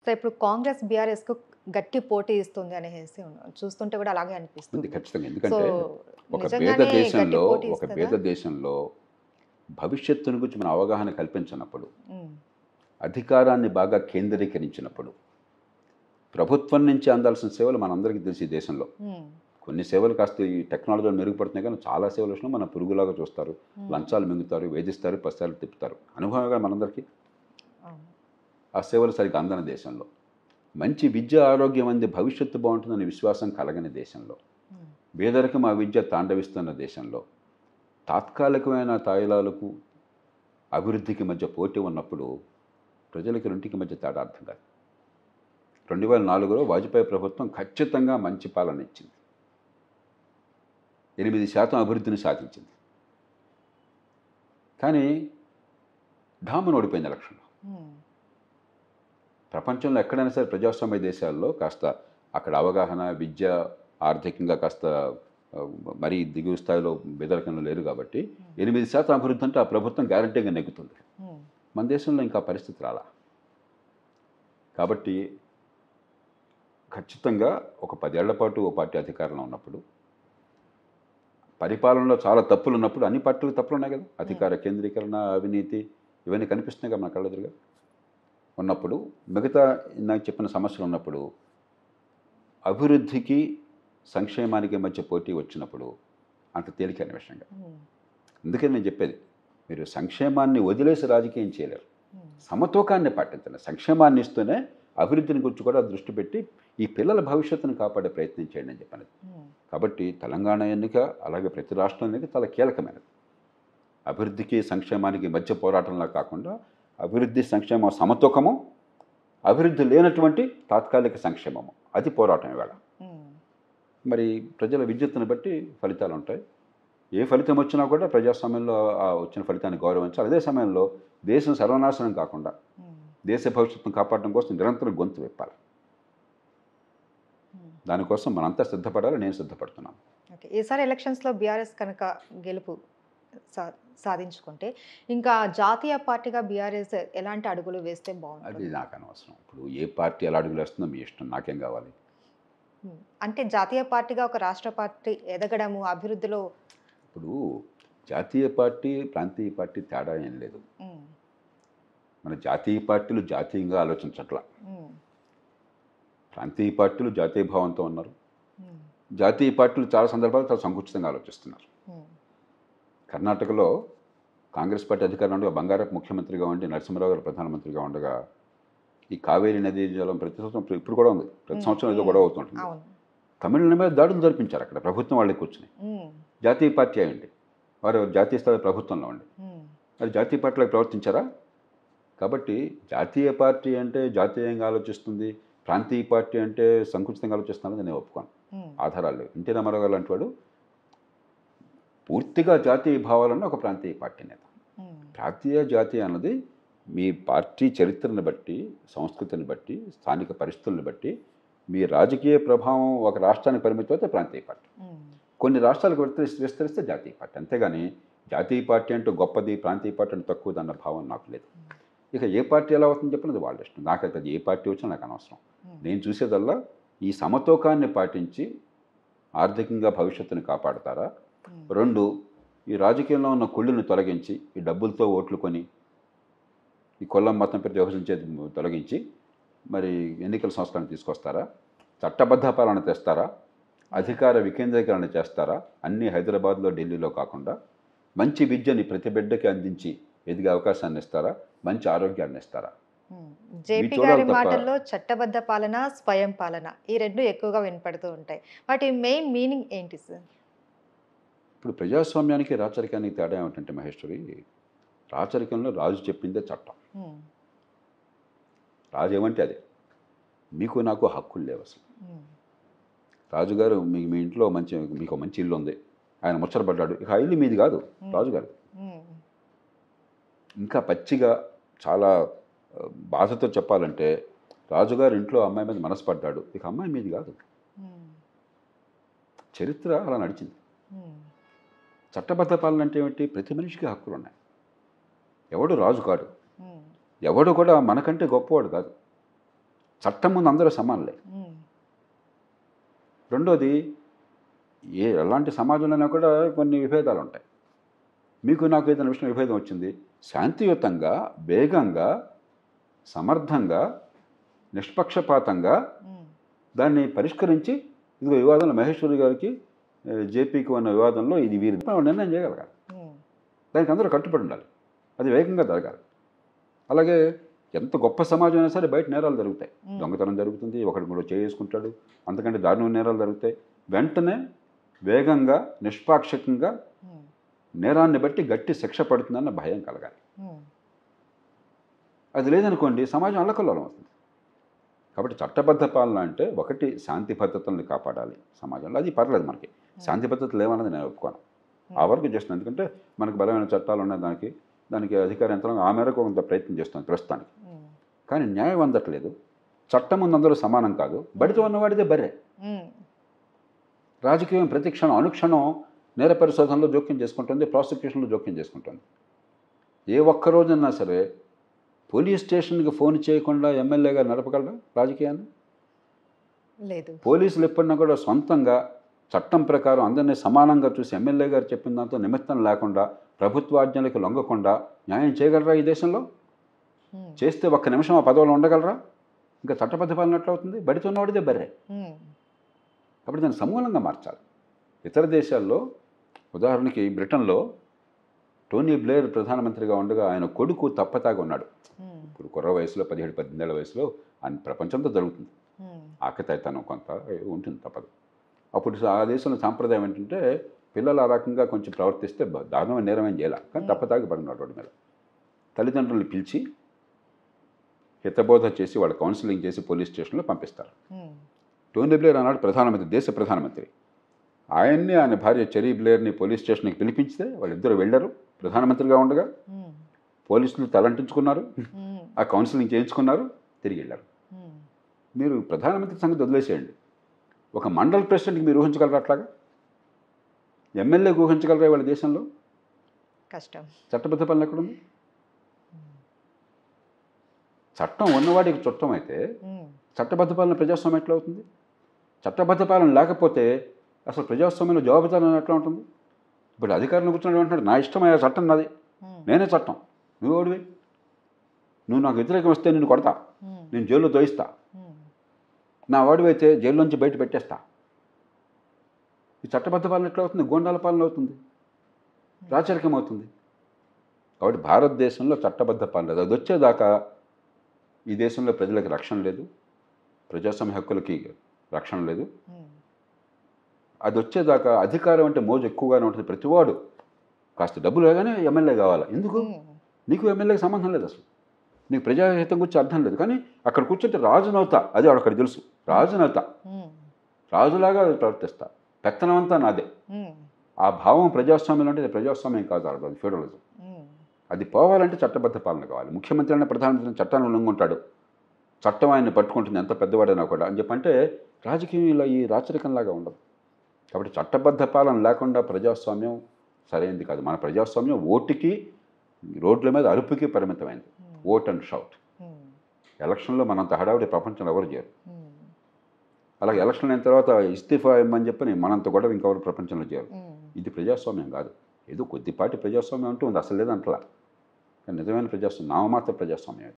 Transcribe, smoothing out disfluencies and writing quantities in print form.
So ఇప్పుడు కాంగ్రెస్ బీఆర్ఎస్‌కు గట్టి పోటీ ఇస్తుంది అనేసి చూస్తుంటే కూడా అలాగే ఉంది అనిపిస్తుంది. ఖచ్చితంగా. సో ఎందుకంటే ఒక పేద నిజంగానే గట్టి దేశంలో పోటీ ఒక ఇస్తదా? పేద దేశంలో భవిష్యత్తును గురించి మన అవగాహన కల్పించినప్పుడు, హ్మ్. అధికారాన్ని బాగా కేంద్రీకరించినప్పుడు, ప్రభుత్వం నుంచి అందాల్సిన సేవలు మనందరికీ తెలుసు ఈ దేశంలో. హ్మ్. కొన్ని సేవలు కాస్త ఈ టెక్నాలజీలో మెరుగుపడుతున్నాయి కానీ చాలా సేవల విషయంలో మన పురుగులాగా చూస్తారు. హ్మ్. లంచాలు మింగుతారు, వేధిస్తారు, పస్తాలు తిప్పుతారు. అనుభవమే మనందరికీ. అవును. ఆ సేవలు సరిగ్గా అందని దేశంలో. మంచి విద్య, ఆరోగ్యం అంది భవిష్యత్తు బావుంటుందనే విశ్వాసం కలగని దేశంలో, హ్మ్. పేదరికం ఆ విద్య తాండవిస్తున్న దేశంలో, తాత్కాలికమైన తాయిలాలకు, అభివృద్ధికి మధ్య పోటీ ఉన్నప్పుడు ప్రజలకి రెంటికి మధ్య తేడా అర్థం కాదు. 2004లో వాజ్పేయి ప్రభుత్వం ఖచ్చితంగా మంచి పాలన ఇచ్చింది. 8% అభివృద్ధిని సాధించింది. కానీ ఢామని ఓడిపోయింది ఎలక్షన్‌లో. హ్మ్. ప్రపంచంలో ఎక్కడైనా సరే ప్రజాస్వామ్య దేశాల్లో కాస్త అక్కడ అవగాహన, విద్య, ఆర్థికంగా కాస్త ఆహ్, మరీ దిగువ స్థాయిలో పేదరికంలో లేరు కాబట్టి 8% అభివృద్ధి అంటే ఆ ప్రభుత్వం గ్యారంటీగా నెగ్గుతుంది. హ్మ్. మన దేశంలో ఇంకా ఆ పరిస్థితి రాలా. కాబట్టి ఖచ్చితంగా ఒక 10 ఏళ్ల పాటు ఓ పార్టీ అధికారంలో ఉన్నప్పుడు, పరిపాలనలో చాలా తప్పులున్నప్పుడు అన్ని పార్టీలకు తప్పులున్నాయి కదా! అధికార కేంద్రీకరణ, అవినీతి ఇవన్నీ కనిపిస్తున్నాయి కదా మన కళ్ళెదురుగా. ఉన్నప్పుడు మిగతా ఇందాక చెప్పిన సమస్యలున్నప్పుడు అభివృద్ధికి, సంక్షేమానికి మధ్య పోటీ వచ్చినప్పుడు అంత తేలికైన విషయం కాదు. హ్మ్. అందుకని నేను చెప్పేది, మీరు సంక్షేమాన్ని వదిలేసి రాజకీయం చేయలేరు. హ్మ్. సమతూకాన్ని పాటించండి. సంక్షేమాన్ని ఇస్తూనే అభివృద్ధిని గురించి కూడా దృష్టి పెట్టి ఈ పిల్లల భవిష్యత్తును కాపాడే ప్రయత్నం చేయండి అని చెప్పాను. హ్మ్. కాబట్టి తెలంగాణ ఎన్నిక అలాగే ప్రతి రాష్ట్రం ఎన్నిక చాలా కీలకమైనది. అభివృద్ధికి, సంక్షేమానికి మధ్య పోరాటంలా కాకుండా అభివృద్ధి, సంక్షేమం సమతూకము, అభివృద్ధి లేనటువంటి తాత్కాలిక సంక్షేమము. అది పోరాటం ఇవాళ. హ్మ్. మరి ప్రజల విద్యుత్తును బట్టి ఫలితాలు ఉంటాయి. ఏ ఫలితం వచ్చినా కూడా ప్రజాస్వామ్యంలో వచ్చిన ఫలితాన్ని గౌరవించాలి. అదే సమయంలో దేశం సర్వనాశనం కాకుండా హ్మ్. దేశ భవిష్యత్తును కాపాడడం కోసం నిరంతరం గొంతు విప్పాలి. హ్మ్. దానికోసం మనంతా సిద్ధపడాలి. నేను సిద్ధపడుతున్నాను. ఓకే. ఈసారి ఎలక్షన్స్‌లో బీఆర్ఎస్ కనుక గెలుపు సా సాధించుకుంటే, ఇంకా జాతీయ పార్టీగా బీఆర్ఎస్ ఎలాంటి అడుగులు వేస్తే అది బావుంటుంది? నాకు అనవసరం. ఇప్పుడు ఏ పార్టీ ఎలా అడుగులేస్తుందో మీ ఇష్టం. నాకేం కావాలి? హ్మ్. అంటే జాతీయ పార్టీగా ఒక రాష్ట్ర పార్టీ ఎదగడము, అభివృద్ధిలో ఇప్పుడు జాతీయ పార్టీ, ప్రాంతీయ పార్టీ తేడా ఏం లేదు. హ్మ్. మన జాతీయ పార్టీలు జాతీయంగా ఆలోచించట్ల. హ్మ్. ప్రాంతీయ పార్టీలు జాతీయ భావంతో ఉన్నారు. హ్మ్. జాతీయ పార్టీలు చాలా సందర్భాల్లో చాలా సంకుచితంగా ఆలోచిస్తున్నారు. హ్మ్. కర్ణాటకలో కాంగ్రెస్ పార్టీ అధికారంలో ఉండగా బంగారపు ముఖ్యమంత్రిగా ఉండి నరసింహరావు గారు ప్రధానమంత్రిగా ఉండగా ఈ కావేరీ నదీ జలం ప్రతి సంవత్సరం ఇప్పుడు కూడా ఉంది. ప్రతి హ్మ్. సంవత్సరం ఏదో హ్మ్. గొడవ అవుతుంటుంది. అవును. తమిళుల మీద దాడులు జరిపించారు అక్కడ ప్రభుత్వం వాళ్ళే కూర్చుని. హ్మ్. జాతీయ పార్టీ అయ్యండి. వారు జాతీయ స్థాయి ప్రభుత్వంలో ఉండి. హ్మ్. మరి జాతీయ పార్టీలకు ప్రవర్తించారా? కాబట్టి జాతీయ పార్టీ అంటే జాతీయంగా ఆలోచిస్తుంది. ప్రాంతీయ పార్టీ అంటే సంకుచితంగా ఆలోచిస్తుందని నేను ఒప్పుకోను. హ్మ్. ఆధారాలు లేవు. ఎన్టీ రామారావు గారు లాంటి వాడు పూర్తిగా జాతీయ భావాలున్న ఒక ప్రాంతీయ పార్టీ నేత. హ్మ్. ప్రాంతీయ, జాతీయ అన్నది మీ పార్టీ చరిత్రను బట్టి, సంస్కృతిని బట్టి, స్థానిక పరిస్థితులను బట్టి, మీ రాజకీయ ప్రభావం ఒక రాష్ట్రానికి పరిమితమైతే ప్రాంతీయ పార్టీ. హ్మ్. కొన్ని రాష్ట్రాలకు విస్తరిస్తే జాతీయ పార్టీ. అంతేగాని జాతీయ పార్టీ అంటూ గొప్పది, ప్రాంతీయ పార్టీ అంటే తక్కువది అన్న భావం నాకు లేదు. ఇక ఏ పార్టీ ఎలా అవుతుందో చెప్పినది వాళ్ళ ఇష్టం. నాకైతే అది ఏ పార్టీ వచ్చినా నాకు అనవసరం. హ్మ్. నేను చూసేదల్లా ఈ సమతూకాన్ని పాటించి ఆర్థికంగా భవిష్యత్తుని కాపాడతారా? హ్మ్. 2 ఈ రాజకీయంలో ఉన్న కుళ్ళుని తొలగించి, ఈ డబ్బులతో ఓట్లు కొని, ఈ కులం మతం పేరుతో విభజించేది తొలగించి, మరి ఎన్నికల సంస్కరణ తీసుకొస్తారా? చట్టబద్ధ పాలన తెస్తారా? అధికార వికేంద్రీకరణ చేస్తారా? అన్నీ హైదరాబాద్‌లో, ఢిల్లీలో కాకుండా మంచి విద్యని ప్రతి బిడ్డకి అందించి ఎదిగే అవకాశాన్ని ఇస్తారా? మంచి ఆరోగ్యాన్ని ఇస్తారా? హ్మ్. ఇవి జేపీ గారి చూడాలి తప్ప మాటల్లో చట్టబద్ధ పాలన, స్వయం పాలన ఈ 2 ఎక్కువగా వినపడుతూ ఉంటాయి. వాటి మెయిన్ మీనింగ్ ఏంటి సార్? ఇప్పుడు ప్రజాస్వామ్యానికి, రాచరికానికి తేడా ఏమిటంటే మహేశ్వరి, రాచరికంలో రాజు చెప్పిందే చట్టం. హ్మ్. రాజు ఏమంటే అదే. మీకు నాకు హక్కులు లేవసలు. హ్మ్. రాజుగారు మీ ఇంట్లో మీకో మంచి ఇల్లు ఉంది. ఆయన ముచ్చటపడ్డాడు. ఇక ఆ ఇల్లు మీది కాదు. హ్మ్. రాజుగారిది. హ్మ్. ఇంకా పచ్చిగా చాలా బాధతో చెప్పాలంటే రాజుగారు ఇంట్లో అమ్మాయి మీద మనసు పడ్డాడు. ఇక అమ్మాయి మీది కాదు. హ్మ్. చరిత్ర అలా నడిచింది. హ్మ్. చట్టబద్ధ పాలన అంటే ఏమిటి? ప్రతి మనిషికి హక్కులున్నాయి. ఎవడు రాజు కాడు. హ్మ్. ఎవడు కూడా మనకంటే గొప్పవాడు కాదు. చట్టం ముందు అందరూ సమానులే. రెండోది, ఎలాంటి సమాజంలోనే కూడా కొన్ని విభేదాలు ఉంటాయి. మీకు నాకు ఏదైనా విషయం విభేదం వచ్చింది, శాంతియుతంగా, వేగంగా, సమర్థంగా, నిష్పక్షపాతంగా దాన్ని పరిష్కరించి, ఇదిగో వివాదంలో మహేశ్వరి గారికి జేపీకి ఉన్న వివాదంలో ఇది వీరి నిర్ణయం చేయగలగాలి. దానికి అందరూ కట్టుబడి ఉండాలి. అది వేగంగా జరగాలి. అలాగే ఎంత గొప్ప సమాజం అయినా సరే బయట నేరాలు జరుగుతాయి. దొంగతనం జరుగుతుంది, ఒకటి కూడా చేసుకుంటాడు, అంతకంటే దారుణ నేరాలు జరుగుతాయి. వెంటనే వేగంగా, నిష్పాక్షికంగా నేరాన్ని బట్టి గట్టి శిక్ష పడుతుందన్న భయం కలగాలి. అది లేదనుకోండి, సమాజం అల్లకల్లోలం అవుతుంది. కాబట్టి చట్టబద్ధ పాలన అంటే ఒకటి, శాంతి భద్రతల్ని కాపాడాలి సమాజంలో. అది పర్లేదు, మనకి శాంతి భద్రతలు ఏమన్నది నేను ఒప్పుకోను. ఆ వరకు చేస్తున్నాను. ఎందుకంటే మనకు బలమైన చట్టాలు ఉన్నాయి, దానికి అధికార యంత్రాంగం ఆ మేరకు కొంత ప్రయత్నం చేస్తుంది ప్రస్తుతానికి. కానీ న్యాయం అందట్లేదు. చట్టం ముందు అందరూ సమానం కాదు. బడితో ఉన్నవాడిదే బర్రె. రాజకీయం ప్రతి క్షణం, అనుక్షణం నేర పరిశోధనలో జోక్యం చేసుకుంటుంది, ప్రాసిక్యూషన్లో జోక్యం చేసుకుంటుంది. ఏ ఒక్క రోజన్నా సరే పోలీస్ స్టేషన్కి ఫోన్ చేయకుండా ఎమ్మెల్యే గారు నడపగలరా రాజకీయాన్ని? లేదు. పోలీసులు ఎప్పుడన్నా కూడా సొంతంగా చట్టం ప్రకారం అందరినీ సమానంగా చూసి ఎమ్మెల్యే గారు చెప్పిన దాంతో నిమిత్తం లేకుండా, ప్రభుత్వాజ్ఞలకు లొంగకుండా న్యాయం చేయగలరా ఈ దేశంలో? చేస్తే ఒక్క నిమిషం ఆ పదవులు ఉండగలరా? ఇంకా చట్టబద్ధ పాలన ఎట్లవుతుంది? బడితో ఉన్నవాడిదే బర్రె. కాబట్టి దాన్ని సమూలంగా మార్చాలి. ఇతర దేశాల్లో, ఉదాహరణకి బ్రిటన్లో టోనీ బ్లేర్ ప్రధానమంత్రిగా ఉండగా ఆయన కొడుకు తప్పతాగా ఉన్నాడు. ఇప్పుడు కుర్ర వయసులో 17-18 ఏళ్ల వయసులో ఆయన ప్రపంచంతో జరుగుతుంది. ఆకతాయితనం కొంత ఉంటుంది, తప్పదు. అప్పుడు ఆ దేశంలో సాంప్రదాయం ఏంటంటే, పిల్లలు ఆ రకంగా కొంచెం ప్రవర్తిస్తే దారుణమైన నేరమేం చేయాలి, కానీ తప్పతాగి పడినాడు రోడ్డు మీద. తల్లిదండ్రులను పిలిచి హితబోధ చేసి వాళ్ళ కౌన్సిలింగ్ చేసి పోలీస్ స్టేషన్లో పంపిస్తారు. టోనీ బ్లేర్ ఆనాడు ప్రధానమంత్రి, దేశ ప్రధానమంత్రి. ఆయన భార్య చెరీ బ్లేర్ని పోలీస్ స్టేషన్కి పిలిపించితే వాళ్ళిద్దరూ వెళ్ళారు. ప్రధానమంత్రిగా ఉండగా పోలీసులు తలంటించుకున్నారు, ఆ కౌన్సిలింగ్ చేయించుకున్నారు, తిరిగి వెళ్ళారు. మీరు ప్రధానమంత్రి సంగతి వదిలేసేయండి, ఒక మండల ప్రెసిడెంట్కి మీరు ఊహించగలరా? అట్లాగా ఎమ్మెల్యేకి ఊహించగలరా వాళ్ళ దేశంలో? కష్టం. చట్టబద్ధ పాలన ఎక్కడుంది? చట్టం ఉన్నవాడికి చుట్టం అయితే చట్టబద్ధ పాలన ప్రజాస్వామ్యం ఎట్లా అవుతుంది? చట్టబద్ధ పాలన లేకపోతే అసలు ప్రజాస్వామ్యంలో జవాబుదారీ ఎట్లా ఉంటుంది? ఇప్పుడు అధికారంలో కూర్చొని అంటున్నాడు, నా ఇష్టమయ్యే చట్టం నాది, నేనే చట్టం, నువ్వు ఓడివి, నువ్వు నాకు వ్యతిరేకం వస్తే నేను కొడతా, నేను జైల్లో తోయిస్తా, నా వాడివైతే జైల్లోంచి బయట పెట్టేస్తా. ఈ చట్టబద్ధ పాలన ఎట్లా అవుతుంది? గోండాల పాలన అవుతుంది, రాచరికం అవుతుంది. కాబట్టి భారతదేశంలో చట్టబద్ధ పాలన లేదు. అది వచ్చేదాకా ఈ దేశంలో ప్రజలకు రక్షణ లేదు, ప్రజాస్వామ్య హక్కులకి రక్షణ లేదు. అది వచ్చేదాకా అధికారం అంటే మోజు ఎక్కువగానే ఉంటుంది. ప్రతివాడు కాస్త డబ్బులు వేగానే ఎమ్మెల్యే కావాలి. ఎందుకు? నీకు ఎమ్మెల్యేకి సంబంధం లేదు, అసలు నీకు ప్రజాహితం గురించి అర్థం లేదు. కానీ అక్కడ కూర్చుంటే రాజునవుతా, అది అక్కడ తెలుసు, రాజునవుతా, రాజులాగా ప్రవర్తిస్తా, పెత్తనమంతా నాదే. ఆ భావం ప్రజాస్వామ్యం అంటే ప్రజాస్వామ్యం కాదు, అది ఫ్యూడలిజం. అది పోవాలంటే చట్టబద్ధ పాలన కావాలి. ముఖ్యమంత్రి అయినా ప్రధానమంత్రి చట్టాన్ని ఉల్లంఘింటాడు, చట్టం ఆయన్ని పట్టుకుంటుంది, ఎంత పెద్దవాడైనా కూడా అని చెప్పంటే రాజకీయం ఇలా ఈ రాచరికంలాగా ఉండదు. కాబట్టి చట్టబద్ధ పాలన లేకుండా ప్రజాస్వామ్యం సరైనది కాదు. మన ప్రజాస్వామ్యం ఓటుకి, రోడ్ల మీద అరుపుకి పరిమితమైంది. Vote and shout. ఎలక్షన్లో మనంత హడావుడి ప్రపంచంలో ఎవరు చేయరు. అలాగే ఎలక్షన్ అయిన తర్వాత ఇస్తీఫా ఇవ్వమని చెప్పని మనంత గొడవ ఇంకెవరు ప్రపంచంలో చేయరు. ఇది ప్రజాస్వామ్యం కాదు. ఏదో కొద్దిపాటి ప్రజాస్వామ్యం అంటూ ఉంది, అసలు లేదంటలా. నిజమైన ప్రజాస్వామ్యం నామమాత్ర ప్రజాస్వామ్యం.